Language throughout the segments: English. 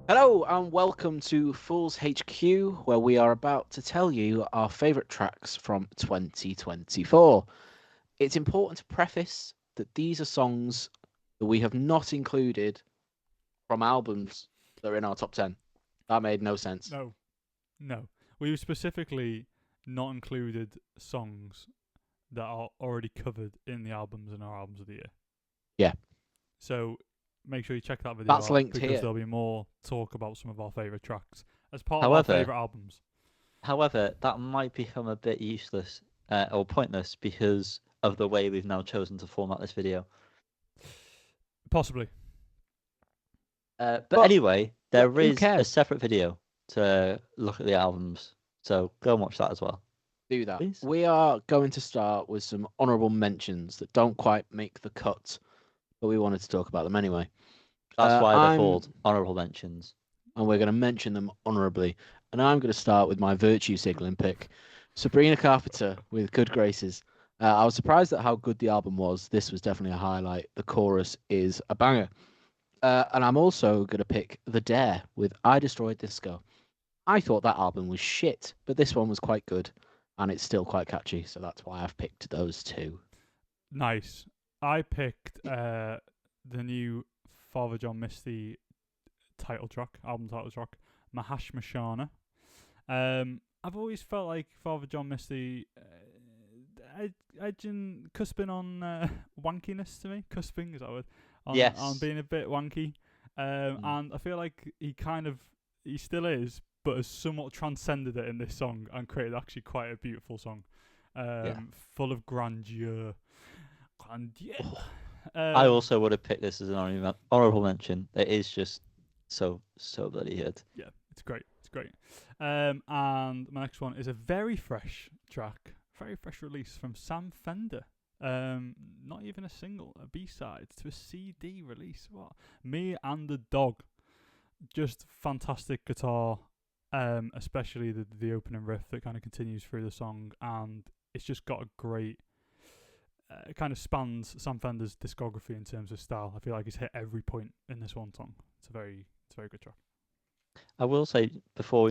Hello and welcome to Fools HQ, where we are about to tell you our favourite tracks from 2024. It's important to preface that these are songs that we have not included from albums that are in our top 10. That made no sense. No, no. We've specifically not included songs that are already covered in the albums in our albums of the year. Yeah. So make sure you check that video That's out linked because here. there'll be more talk about some of our favourite tracks as part of our However, favourite albums. that might become a bit useless or pointless because of the way we've now chosen to format this video. Possibly. But But anyway, there who is a cares? separate video to look at the albums, so go and watch that as well. Do that. Please. We are going to start with some honourable mentions that don't quite make the cut, but we wanted to talk about them anyway. That's why they're I'm called honourable mentions. and we're going to mention them honourably. And I'm going to start with my virtue signalling pick, Sabrina Carpenter with Good Graces. I was surprised at how good the album was. This was definitely a highlight. The chorus is a banger. And I'm also going to pick The Dare with I Destroyed Disco. I thought that album was shit, but this one was quite good, and it's still quite catchy, so that's why I've picked those two. Nice. I picked the new Father John Misty album title track, Mahash Mashana. I've always felt like Father John Misty edging, cusping on wankiness to me. Cusping, is that a word? Yes. On being a bit wanky. And I feel like he still is, but has somewhat transcended it in this song and created actually quite a beautiful song. Full of grandeur. I also would have picked this as an honourable mention. It is just so bloody good. Yeah, it's great. It's great. And my next one is a very fresh track, very fresh release from Sam Fender. Not even a single, a B-side to a CD release. What? Me and the Dog. Just fantastic guitar, especially the opening riff that kind of continues through the song, and it's just got a great. It kind of spans Sam Fender's discography in terms of style. I feel like he's hit every point in this one song. It's a very good track. I will say before,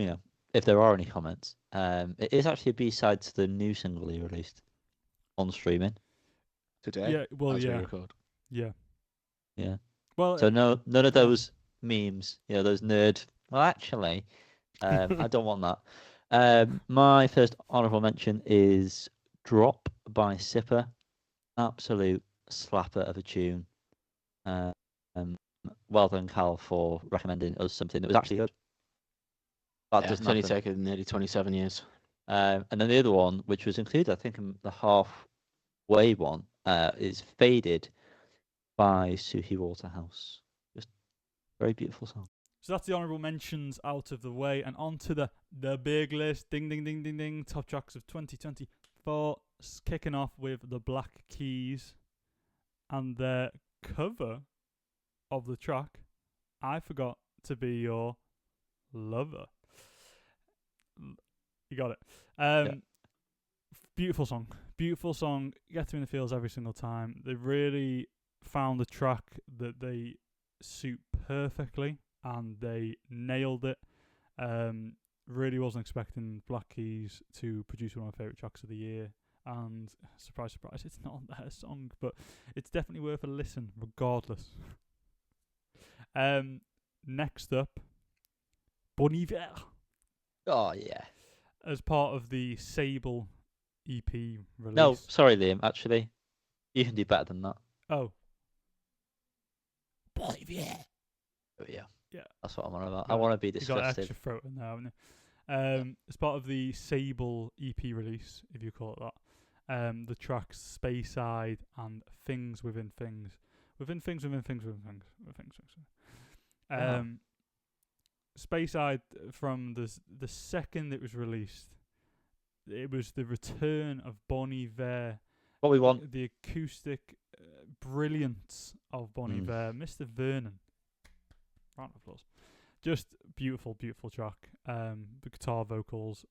if there are any comments, it is actually a B-side to the new single he released on streaming Today, Yeah, well, as we yeah, record. yeah. Yeah. Well, So none of those memes, those nerd. Well, actually, I don't want that. My first honourable mention is Drop by Sipper. Absolute slapper of a tune. Well done, Cal, for recommending us something that was actually good. That Yeah, doesn't it's only happen. taken nearly 27 years. And then the other one, which was included, I think, in the halfway one, is Faded by Suki Waterhouse. Just very beautiful song. so that's the honourable mentions out of the way, and on to the big list. Ding, ding, ding, ding, ding. Top tracks of 2024. Kicking off with the Black Keys and their cover of the track, I Forgot to Be Your Lover. You got it. Beautiful song. Beautiful song. Gets me in the feels every single time. They really found a track that they suit perfectly, and they nailed it. Really wasn't expecting Black Keys to produce one of my favourite tracks of the year. And surprise, surprise, it's not their song, but it's definitely worth a listen regardless. Next up, Bon Iver. Oh, yeah. As part of the Sable EP release. No, sorry, Liam, actually. You can do better than that. Oh. Bon Iver. Oh, yeah. Yeah. That's what I'm on about. I want to be You got an disgusted. extra throat in there, haven't you? As part of the Sable EP release, if you call it that, the tracks Speyside and Things Within Things. Within Things, Within Things, Within Things. Within Things. Speyside, from the second it was released, it was the return of Bon Iver. What we want. The acoustic brilliance of Bon Iver. Mr. Vernon. Round of applause. Just beautiful, beautiful track. The guitar vocals,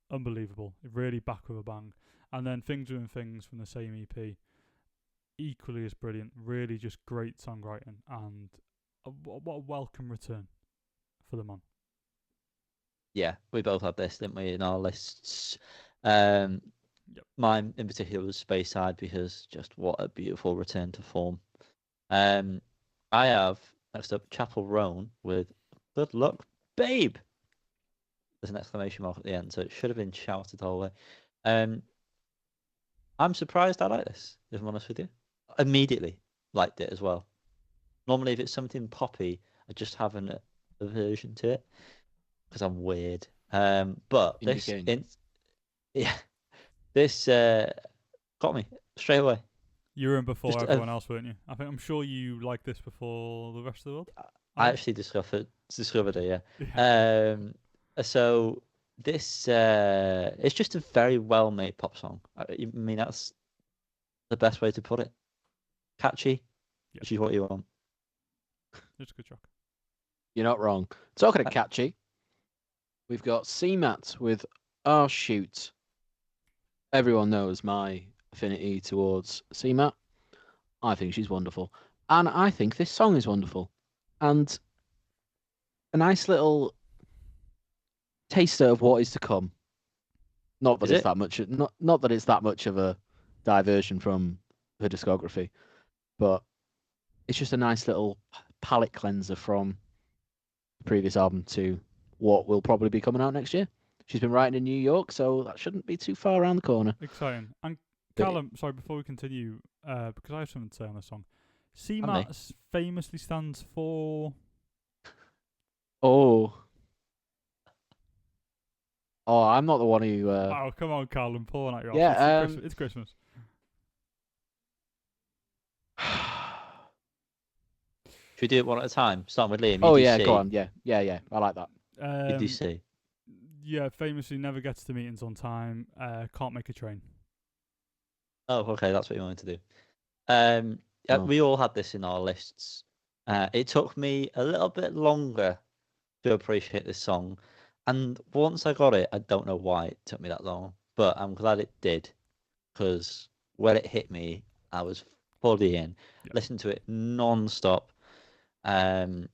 unbelievable. Really back with a bang. And then Things Within Things from the same EP, equally as brilliant. Really just great songwriting, and what a welcome return for them on. Yeah, we both had this, didn't we, in our lists? Yep. Mine in particular was Speyside because just what a beautiful return to form. I have next up Chappell Roan with "Good Luck, Babe." There's an exclamation mark at the end, so it should have been shouted all the way. I'm surprised I like this, if I'm honest with you. Immediately liked it as well. Normally, if it's something poppy, I just have an aversion to it because I'm weird. But this, this got me straight away. You were in before Just everyone else, weren't you? I'm sure you liked this before the rest of the world. I actually discovered it, yeah. Yeah. So this it's just a very well made pop song. I mean, that's the best way to put it. Catchy, which is what you want. It's a good track. You're not wrong. Talking of catchy, we've got CMAT with "Oh Shoot." Everyone knows my affinity towards CMAT. I think she's wonderful. And I think this song is wonderful. And a nice little taster of what is to come. Not that not that it's that much of a diversion from her discography, but it's just a nice little palate cleanser from the previous album to what will probably be coming out next year. She's been writing in New York, so that shouldn't be too far around the corner. Exciting. And Callum, sorry, before we continue, because I have something to say on this song. CMAT famously stands for... Oh, I'm not the one who... Oh, come on, Callum, pulling at you off. Yeah, it's Christmas. Should we do it one at a time? Starting with Liam. Oh, yeah, go on. Yeah. I like that. EDC. Yeah, famously never gets to meetings on time. Can't make a train. Oh, okay, that's what you wanted to do. We all had this in our lists. It took me a little bit longer to appreciate this song. And once I got it, I don't know why it took me that long, but I'm glad it did. Because when it hit me, I was fully in. Yep. Listened to it non-stop. And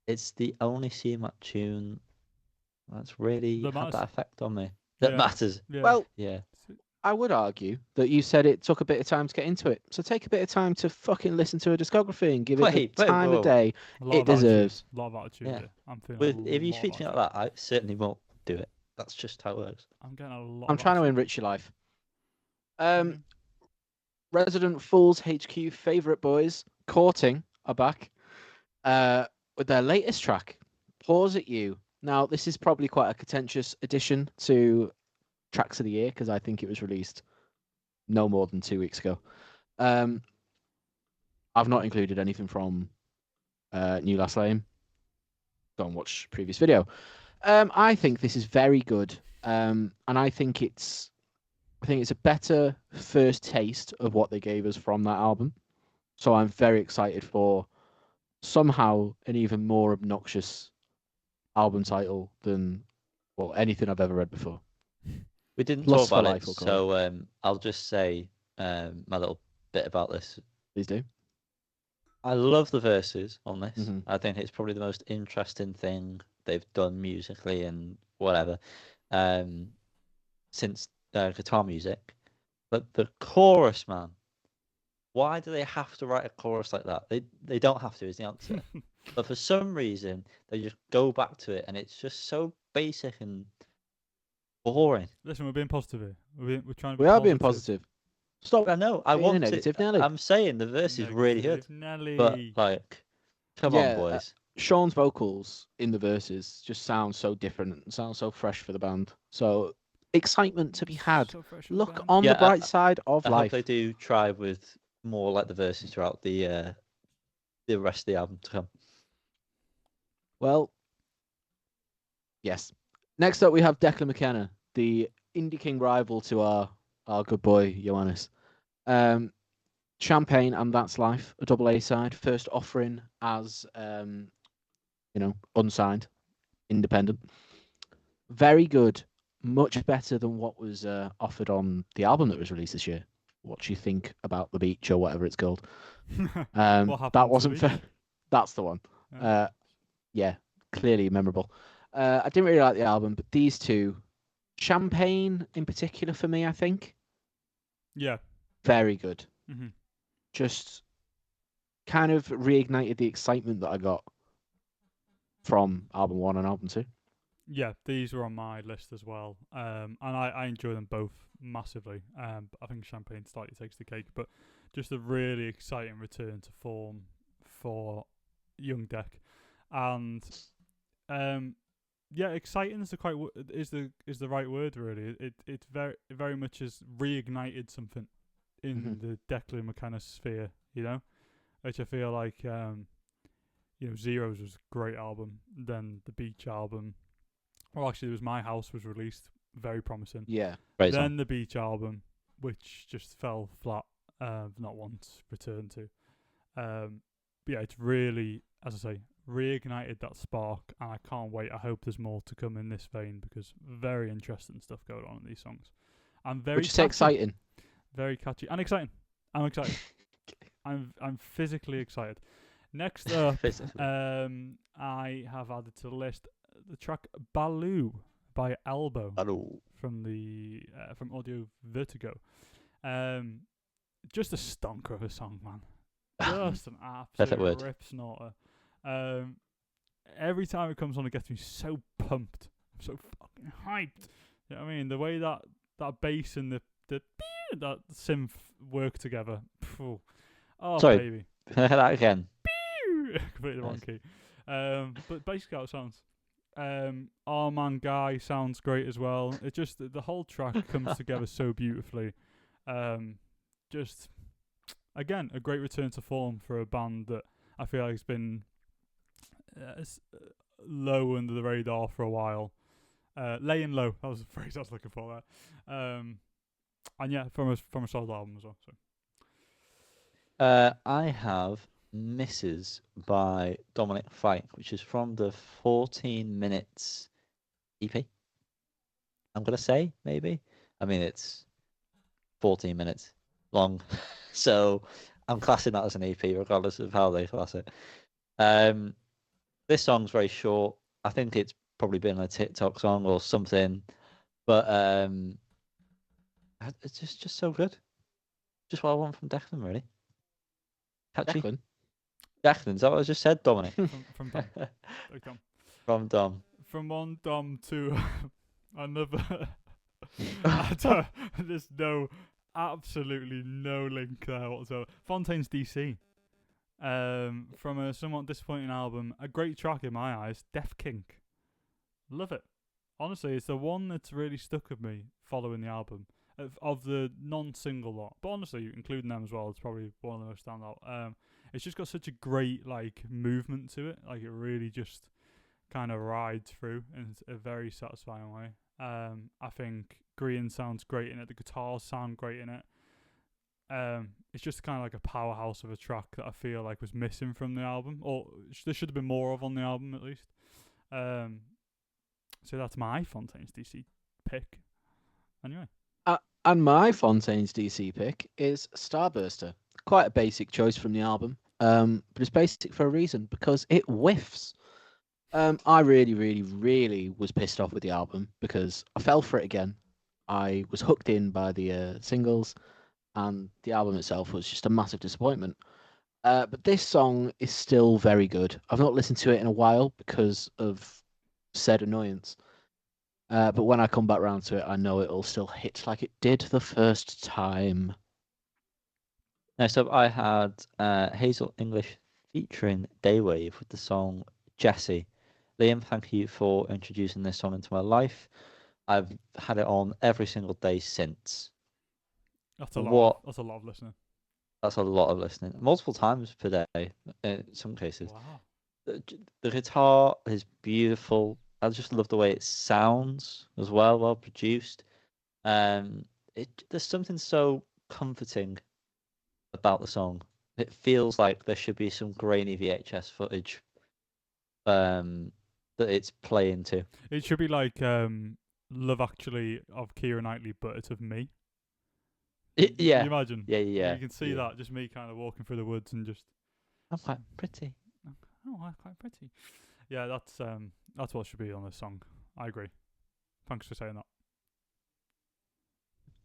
it's the only CMAT tune that's really had that effect on me. That matters. Yeah. Well, yeah. I would argue that you said it took a bit of time to get into it. So take a bit of time to fucking listen to a discography and give it the time of day it deserves. A lot of attitude. Yeah. I'm feeling If you speak to me like that, I certainly won't do it. That's just how it works. I'm getting a lot. I'm trying to enrich your life. Resident Fools HQ favourite boys, Courting, are back with their latest track, Pause at You. Now, this is probably quite a contentious addition to Tracks of the Year because I think it was released no more than 2 weeks ago. I've not included anything from New Last Lane. Go and watch previous video. I think this is very good, and I think it's a better first taste of what they gave us from that album. So I'm very excited for somehow an even more obnoxious album title than anything I've ever read before. We didn't talk about it, so I'll just say my little bit about this. Please do. I love the verses on this. Mm-hmm. I think it's probably the most interesting thing they've done musically and whatever since guitar music. But the chorus, man, why do they have to write a chorus like that? They don't have to, is the answer. But for some reason, they just go back to it, and it's just so basic and boring. Listen, we're being positive here. We're trying to. We are being positive. Stop. I know. I want negative, to. Nelly. I'm saying the verse is really good. Nelly. But like, come on, boys. Sean's vocals in the verses just sound so different and sound so fresh for the band. So excitement to be had. So Look on the bright side of I life. hope they do try with more like the verses throughout the rest of the album to come. Well, yes. Next up, we have Declan McKenna, the Indie King rival to our good boy Johannes. Champagne and That's Life, a double A side, first offering as unsigned, independent. Very good, much better than what was offered on the album that was released this year. What do you think about the beach or whatever it's called? That wasn't fair. That's the one. Yeah. yeah, clearly memorable. I didn't really like the album, but these two, Champagne in particular for me, I think, Yeah. very good. Hmm. Just kind of reignited the excitement that I got from album 1 and album 2. Yeah, these were on my list as well, and I enjoy them both massively. I think Champagne slightly takes the cake, but just a really exciting return to form for young Deck, and yeah, exciting is the right word really. It very much has reignited something in the Declan McKenna sphere, which I feel like Zeros was a great album. Then the Beach album. Well, actually, it was My House was released, very promising. Yeah. Great Then song. the Beach album, which just fell flat, not once returned to. But yeah, it's really, as I say, reignited that spark, and I can't wait. I hope there's more to come in this vein because very interesting stuff going on in these songs. And very Would you say catchy, exciting? very catchy and exciting. I'm excited. I'm physically excited. Next up, I have added to the list the track Baloo by Elbow Hello. from Audio Vertigo. Just a stonker of a song, man. Just an Perfect absolute word. rip snorter. Every time it comes on, it gets me so pumped. I'm so fucking hyped. You know what I mean? The way that bass and the that synth work together. Phew. Oh, Sorry. baby. That again. Completely wrong key. But basically how it sounds. Our Man Guy sounds great as well. It just the whole track comes together so beautifully. Just again a great return to form for a band that I feel like has been low under the radar for a while. Laying low, that was the phrase I was looking for there. And yeah, from a solid album as well. So. I have Misses by Dominic Fike, which is from the 14 minutes EP. I'm going to say, maybe. I mean, it's 14 minutes long. So I'm classing that as an EP, regardless of how they class it. This song's very short. I think it's probably been a TikTok song or something. But it's just so good. Just what I want from Declan, really. Catchy. Declan, is that what I just said, Dominic? From Dom. Like Dom. From Dom. From one Dom to another. There's absolutely no link there whatsoever. Fontaines DC. From a somewhat disappointing album, a great track in my eyes, Deaf Kink. Love it. Honestly, it's the one that's really stuck with me following the album. Of the non-single lot. But honestly, including them as well, it's probably one of the most standout. It's just got such a great movement to it. Like it really just kind of rides through in a very satisfying way. I think Green sounds great in it. The guitars sound great in it. It's just kind of like a powerhouse of a track that I feel like was missing from the album, or there should have been more of on the album at least. So that's my Fontaines DC pick. Anyway. And my Fontaines DC pick is Starburster. Quite a basic choice from the album, but it's basic for a reason, because it whiffs. I really, really, really was pissed off with the album because I fell for it again. I was hooked in by the singles, and the album itself was just a massive disappointment. But this song is still very good. I've not listened to it in a while because of said annoyance. But when I come back round to it, I know it'll still hit like it did the first time. Next up, I had Hazel English featuring Daywave with the song Jessie. Liam, thank you for introducing this song into my life. I've had it on every single day since. That's a lot of listening. That's a lot of listening. Multiple times per day, in some cases. Wow. The guitar is beautiful. I just love the way it sounds as well, well produced. There's something so comforting about the song. It feels like there should be some grainy VHS footage that it's playing to. It should be like Love Actually of Keira Knightley, but it's of me. Yeah. Can you imagine? Yeah. You can see that, just me kind of walking through the woods and just... I'm quite pretty. Oh, I'm quite pretty. Yeah, that's what should be on this song. I agree. Thanks for saying that.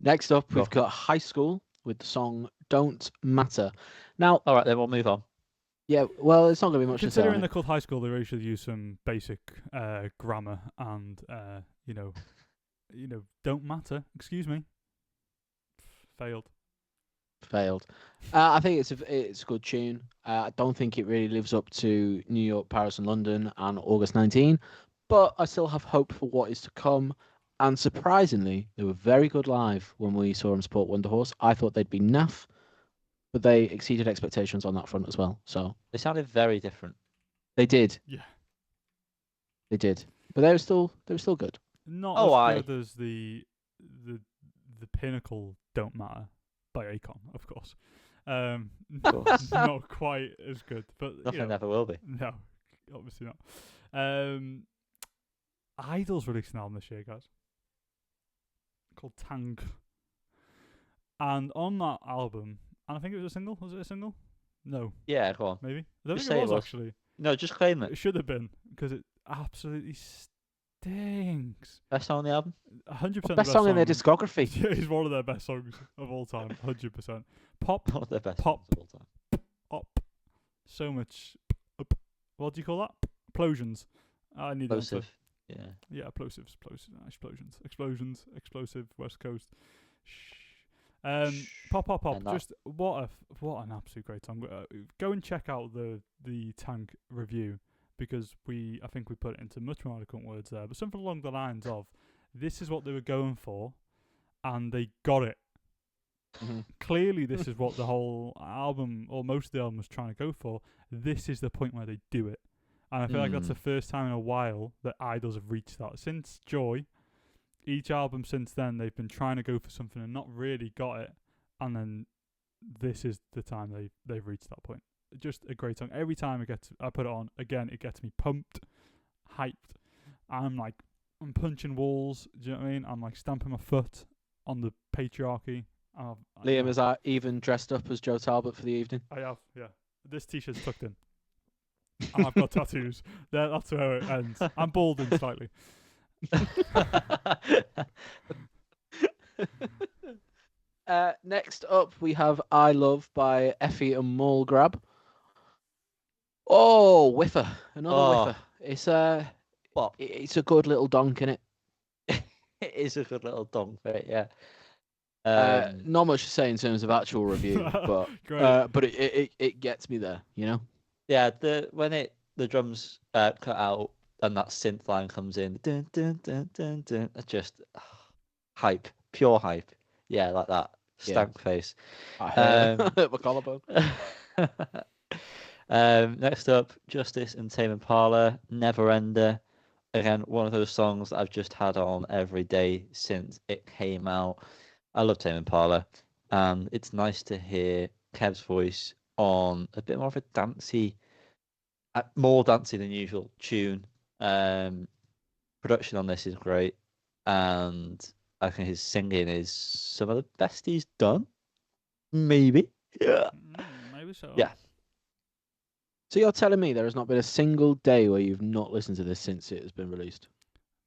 Next up, Go. we've got HighSchool with the song "Don't Matter." Now, All right, then we'll move on. yeah, well, it's not going to be much to say on Considering it. they're called high school, they really should use some basic grammar and don't matter. Excuse me. Failed. I think it's a good tune. I don't think it really lives up to New York, Paris, and London and August 19, but I still have hope for what is to come. And surprisingly, they were very good live when we saw them support Wonder Horse. I thought they'd be naff, but they exceeded expectations on that front as well. So They sounded very different. they did. Yeah. They did, but they were still good. Not Oh, as good as the pinnacle "Don't Matter" by Akon, of course. course. Not quite as good, but Nothing ever will be. no, obviously not. Idol's released an album this year, guys, called Tang, and on that album, and I think it was a single. Was it a single? No, Yeah, go on. maybe. I don't Just think say it it was was. actually. No, just claim it. It should have been because it absolutely stinks. Best song on the album? 100% Best song in their discography. Yeah, it's one of their best songs of all time. 100%. Pop, One of their best Pop. songs of all time. up, so much up. What do you call that? Explosions. I need that. Explosive. Yeah. Yeah, explosives, explosions, explosive. West Coast. Shh. Pop. And that- Just what an absolute great song. Go and check out the Tank review because I think we put it into much more eloquent words there, but something along the lines of, this is what they were going for, and they got it. Mm-hmm. Clearly, this is what the whole album, or most of the album, was trying to go for. This is the point where they do it. And I feel like that's the first time in a while that idols have reached that. Since Joy, each album since then, they've been trying to go for something and not really got it. And then this is the time they've reached that point. Just a great song. Every time I put it on, again, it gets me pumped, hyped. I'm punching walls. Do you know what I mean? I'm like stamping my foot on the patriarchy. Liam, is I even dressed up as Joe Talbot for the evening? I have, yeah. This t-shirt's tucked in. And I've got tattoos. That's where it ends. I'm balding slightly. Next up, we have "I Love" by Effy and Mould Grab. Oh, whiffer! Another whiffer. It's What? it's a good little donk, innit? It is a good little donk, right? Yeah. Not much to say in terms of actual review, but Great. but it gets me there, you know. Yeah, when the drums cut out and that synth line comes in, dun, dun, dun, dun, dun, it's just hype, pure hype. Yeah, like that. Stank face. I hurt my collarbone. Next up, Justice and Tame Impala, Never Ender. Again, one of those songs that I've just had on every day since it came out. I love Tame Impala, and it's nice to hear Kev's voice on a bit more of a dancey, more dancey than usual tune. Production on this is great, and I think his singing is some of the best he's done. Maybe. Yeah. Maybe so. Yeah. So you're telling me there has not been a single day where you've not listened to this since it has been released?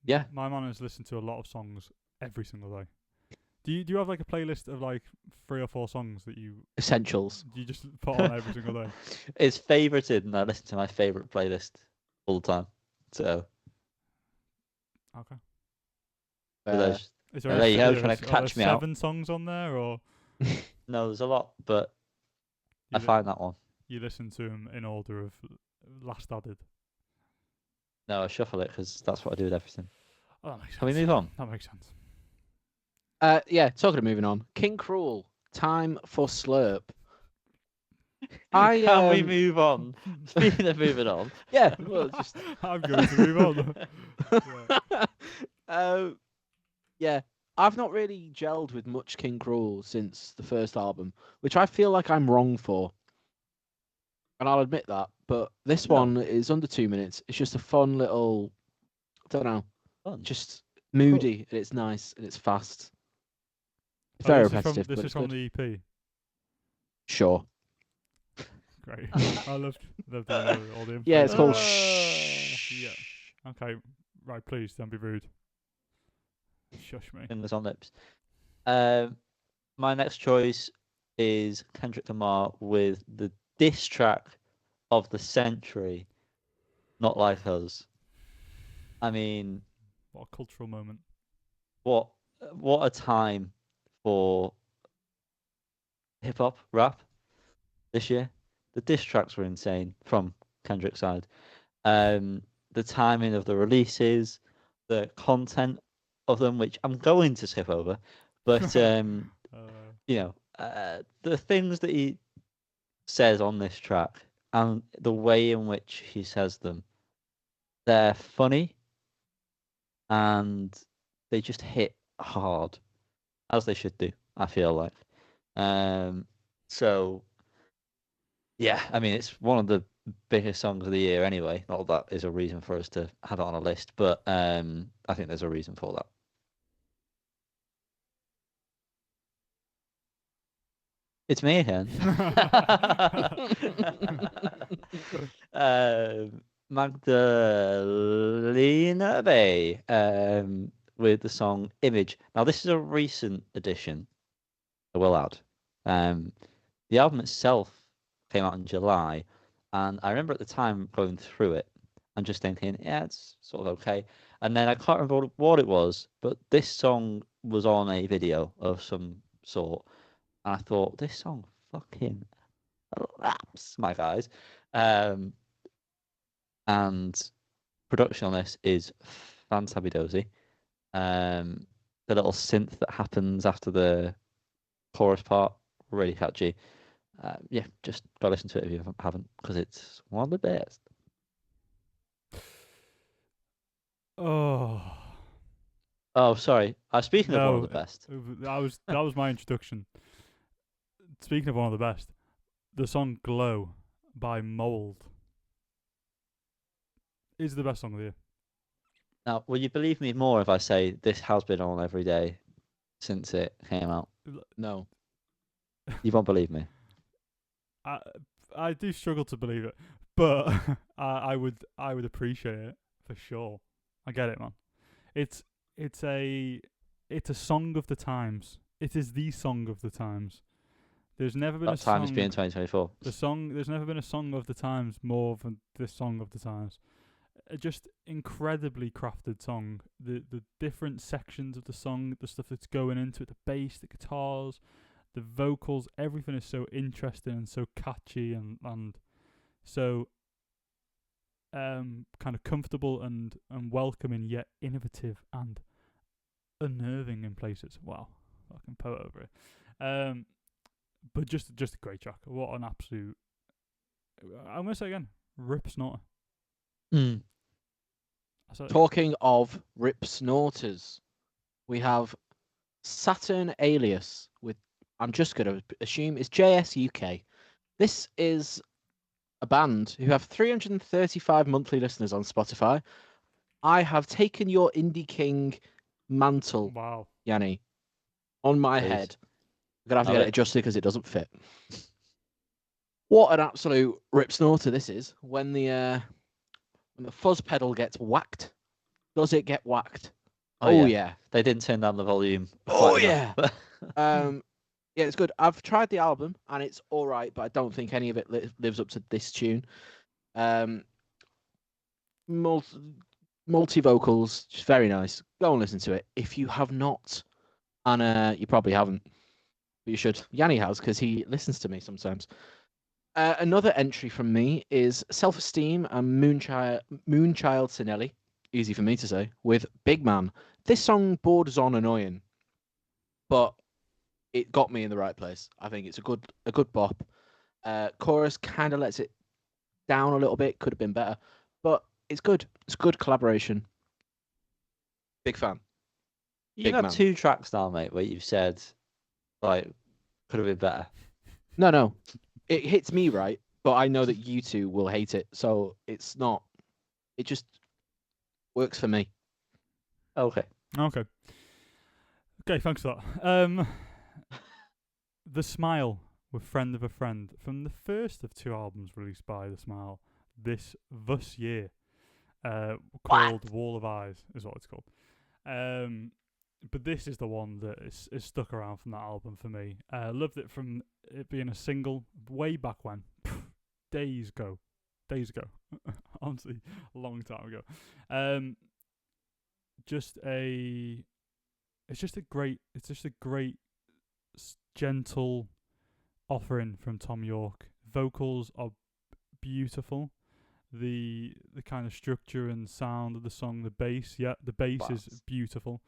Yeah. My man has listened to a lot of songs every single day. Do you have like a playlist of like 3 or 4 songs that you Essentials. just put on every single day? It's favorited, and I listen to my favorite playlist all the time. So Okay. there's, Is there you go, trying to are catch there me out. 7 songs on there, or no, there's a lot, but I you li- find that one. you listen to them in order of last added? No, I shuffle it because that's what I do with everything. Oh, that makes sense. Can we move on? That makes sense. Yeah, talking of moving on. King Krule, Time for Slurp. I Can we move on? Speaking of moving on, Yeah, well, just I'm going to move on. Yeah. yeah, I've not really gelled with much King Krule since the first album, which I feel like I'm wrong for. And I'll admit that, but this one is under 2 minutes. It's just a fun little, I don't know, fun. just moody, and it's nice, and it's fast. It's very repetitive, This but is it's from good. the EP. Sure. Great. I love doing all the Yeah, it's called information. Yeah. Okay. Right. Please don't be rude. Shush me. Fingers on lips. My next choice is Kendrick Lamar with the diss track of the century, Not Like Us. I mean, What a cultural moment. what a time for hip hop rap this year. The diss tracks were insane from Kendrick's side. The timing of the releases, the content of them, which I'm going to skip over, but the things that he says on this track and the way in which he says them, they're funny and they just hit hard, as they should do, I feel like. So yeah, I mean, it's one of the biggest songs of the year anyway. Not that is a reason for us to have it on a list, but I think there's a reason for that. It's me again. Magdalena Bay with the song Image. Now, this is a recent addition, I will add. The album itself came out in July, and I remember at the time going through it and just thinking, yeah, it's sort of okay. And then I can't remember what it was, but this song was on a video of some sort. And I thought, this song fucking slaps, my guys. And production on this is fantabidozy. The little synth that happens after the chorus part, really catchy. Yeah, just go listen to it if you haven't, because it's one of the best. Oh, sorry. Speaking of one of the best. That was my introduction. Speaking of one of the best, the song "Glow" by Mould is the best song of the year. Now, will you believe me more if I say this has been on every day since it came out? No. You won't believe me. I do struggle to believe it, but I would appreciate it for sure. I get it, man. It's a song of the times. It is the song of the times. There's never been a song. That time has been 2024. There's never been a song of the times more than this song of the times. A just incredibly crafted song. The different sections of the song, the stuff that's going into it, the bass, the guitars, the vocals, everything is so interesting and so catchy and so kind of comfortable and welcoming, yet innovative and unnerving in places. Wow, I can poet over it. But just a great track. What an absolute! I'm gonna say again, rip snorter. Talking of rip snorters, we have Saturnalias with, I'm just going to assume it's JS UK. This is a band who have 335 monthly listeners on Spotify. I have taken your indie king mantle, wow, Yanni, on my head. I'm going to have to get it adjusted because it doesn't fit. What an absolute rip snorter this is. When the fuzz pedal gets whacked, does it get whacked? Oh yeah. They didn't turn down the volume. Oh yeah. Yeah, it's good. I've tried the album and it's all right, but I don't think any of it lives up to this tune. Multi vocals, just very nice. Go and listen to it if you have not, and you probably haven't, but you should. Yanni has, because he listens to me sometimes. Another entry from me is Self-Esteem and Moonchild Sanelly. Easy for me to say, with Big Man. This song borders on annoying, but it got me in the right place. I think it's a good bop. Chorus kind of lets it down a little bit. Could have been better, but it's good. It's good collaboration. Big fan. You've had 2 tracks now, mate, where you've said, like, could have been better. No. It hits me right, but I know that you two will hate it, so it's not. It just works for me. Okay, thanks for that. The Smile with Friend of a Friend, from the first of 2 albums released by The Smile this year. called Wall of Eyes, is what it's called. But this is the one that is stuck around from that album for me. Loved it from it being a single way back when. Days ago. Honestly, a long time ago. It's just a great gentle offering from Tom York. Vocals are beautiful. The kind of structure and sound of the song, the bass is beautiful.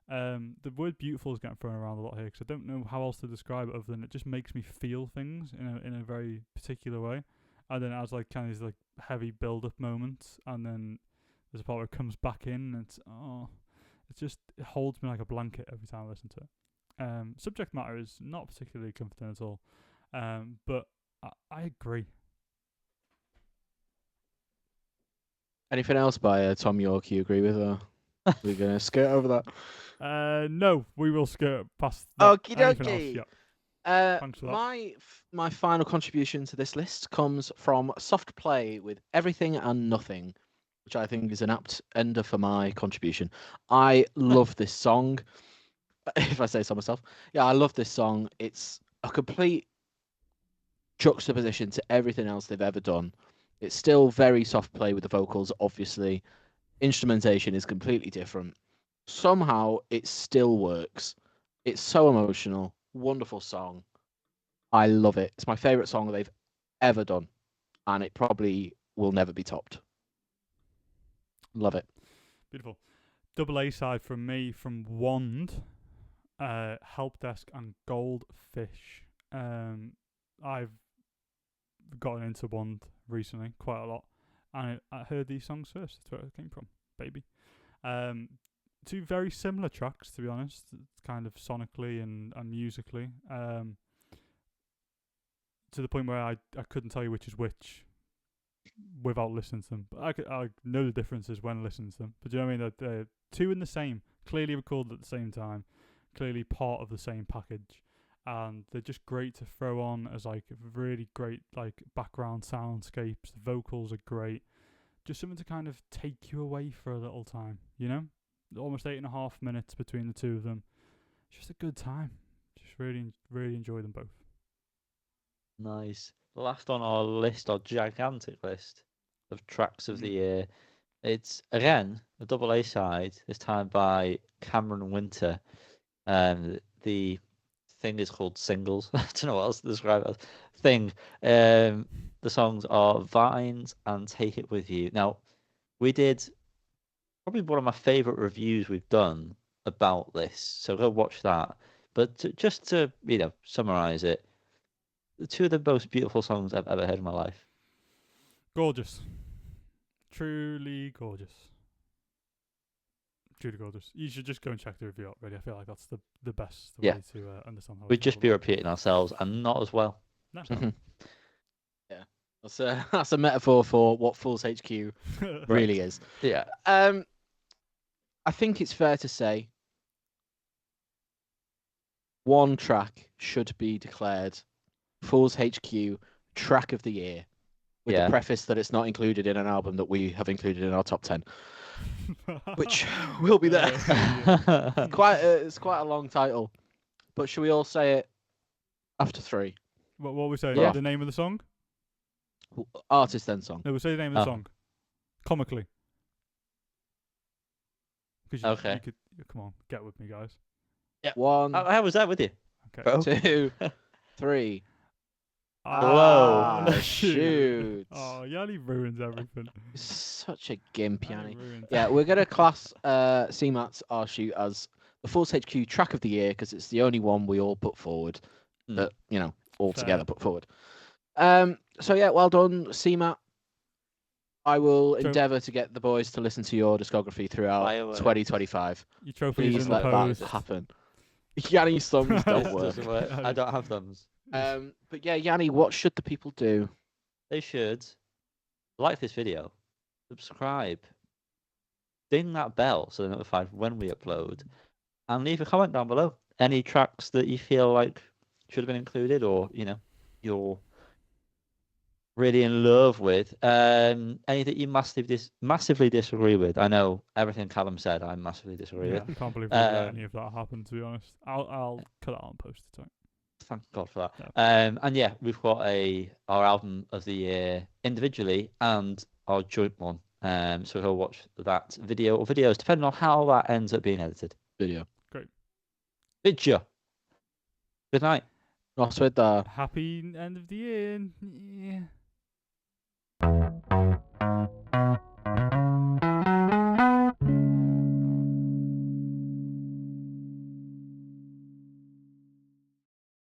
The word beautiful is getting thrown around a lot here because I don't know how else to describe it other than it just makes me feel things in a very particular way. And then it has like kind of these like heavy build up moments, and then there's a part where it comes back in, and it holds me like a blanket every time I listen to it. Subject matter is not particularly comforting at all, but I agree. Anything else by Tom York you agree with, or we're gonna skirt over that? No, we will skirt past that. Okie Anything dokie. else? Yeah. Thanks for that. My final contribution to this list comes from Soft Play with Everything and Nothing, which I think is an apt ender for my contribution. I love this song. If I say so myself. Yeah, I love this song. It's a complete juxtaposition to everything else they've ever done. It's still very soft play with the vocals, obviously. Instrumentation is completely different. Somehow it still works. It's so emotional. Wonderful song. I love it. It's my favourite song they've ever done. And it probably will never be topped. Love it. Beautiful. Double A side from me from Wand, Help Desk and Goldfish. I've gotten into Wand recently quite a lot. And I heard these songs first. That's where it came from, baby. Two very similar tracks, to be honest, kind of sonically and musically, to the point where I couldn't tell you which is which without listening to them. But I know the differences when listening to them. But do you know what I mean? They're two in the same, clearly recorded at the same time, clearly part of the same package, and they're just great to throw on as like really great like background soundscapes. The vocals are great. Just something to kind of take you away for a little time, you know? Almost 8.5 minutes between the two of them. It's just a good time. Just really, really enjoy them both. Nice. Last on our list, our gigantic list of tracks of the year. It's, again, a double A side, this time by Cameron Winter. The thing is called Singles. I don't know what else to describe it as. Thing. The songs are Vines and Take It With You. Now, we did probably one of my favourite reviews we've done about this, so go watch that. But just to summarise it, the two of the most beautiful songs I've ever heard in my life. Gorgeous. Truly gorgeous. Truly gorgeous. You should just go and check the review out, really. I feel like that's the best way to understand how We'd just be repeating ourselves, and not as well. No. Yeah. That's a metaphor for what Fools HQ really is. Yeah. I think it's fair to say one track should be declared Fools HQ track of the year, with the preface that it's not included in an album that we have included in our top 10, which will be there. It's quite a long title, but should we all say it after 3? What were we saying? Yeah. The name of the song? Artist then song. No, we'll say the name of the song. Comically. Okay. You could, come on, get with me, guys. Yeah. 1. How was that with you? Okay. 2, 3. Whoa. Shoot. Oh, Yanni ruins everything. Such a gimp, Yanni. Ruins Yeah, we're going to class CMAT's Our Shoot as the Fools HQ track of the year because it's the only one we all put forward that, all together put forward. So, yeah, well done, CMAT. I will endeavour to get the boys to listen to your discography throughout 2025. Your trophies Please in let the post. that happen. Yanni's thumbs don't work. Doesn't work. I don't have thumbs. But yeah, Yanni, what should the people do? They should like this video, subscribe, ding that bell so they're notified when we upload, and leave a comment down below. Any tracks that you feel like should have been included, or your really in love with. Any that you massively disagree with? I know everything Callum said. I massively disagree Yeah, with. I can't believe we let any of that happen. To be honest, I'll cut it out and post it. Thank God for that. Yeah. And yeah, we've got our album of the year individually and our joint one. So we'll watch that video or videos, depending on how that ends up being edited. Video. Great. Video. Good night. Nosweda. Happy end of the year. Yeah.